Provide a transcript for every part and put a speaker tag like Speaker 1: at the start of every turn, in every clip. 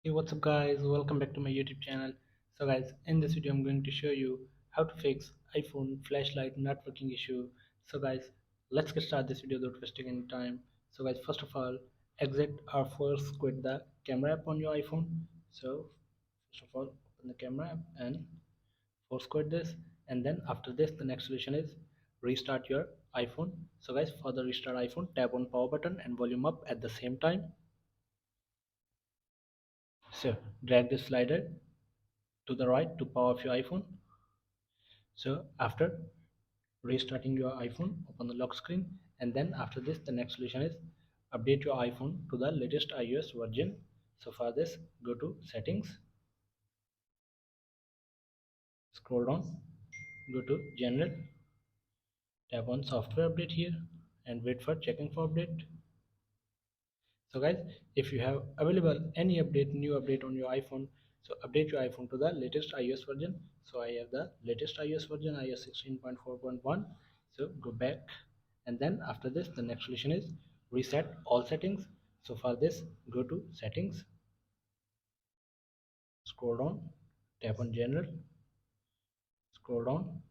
Speaker 1: Hey, what's up guys? Welcome back to my YouTube channel. So guys, in this video I'm going to show you how to fix iPhone flashlight not working issue. So guys, let's get started this video without wasting any time. So guys, first of all, exit or first quit the camera app on your iPhone. So first of all, open the camera app and force quit this, and then after this the next solution is restart your iPhone. So guys, for the restart iPhone, tap on power button and volume up at the same time. So drag the slider to the right to power off your iPhone. So after restarting your iPhone, open the lock screen, and then after this the next solution is update your iPhone to the latest iOS version. So for this, go to settings, scroll down, go to general, tap on software update here and wait for checking for update. So guys, if you have available any update, new update on your iPhone, so update your iPhone to the latest iOS version. So I have the latest iOS version, iOS 16.4.1. So go back, and then after this the next solution is reset all settings. So for this, go to settings, scroll down, tap on general, scroll down,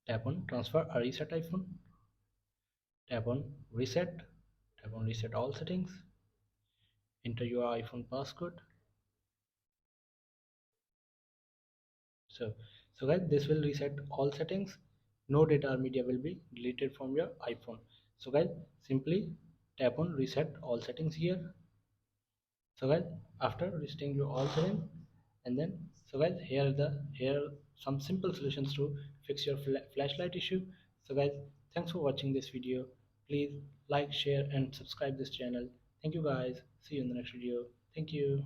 Speaker 1: tap on transfer or reset iPhone, tap on reset, tap on reset all settings, enter your iPhone passcode. So guys, this will reset all settings. No data or media will be deleted from your iPhone. So guys, simply tap on reset all settings here. So guys, after resetting your all settings, and then so guys, here some simple solutions to fix your flashlight issue. So guys, thanks for watching this video. Please like, share and subscribe this channel. Thank you guys. See you in the next video. Thank you.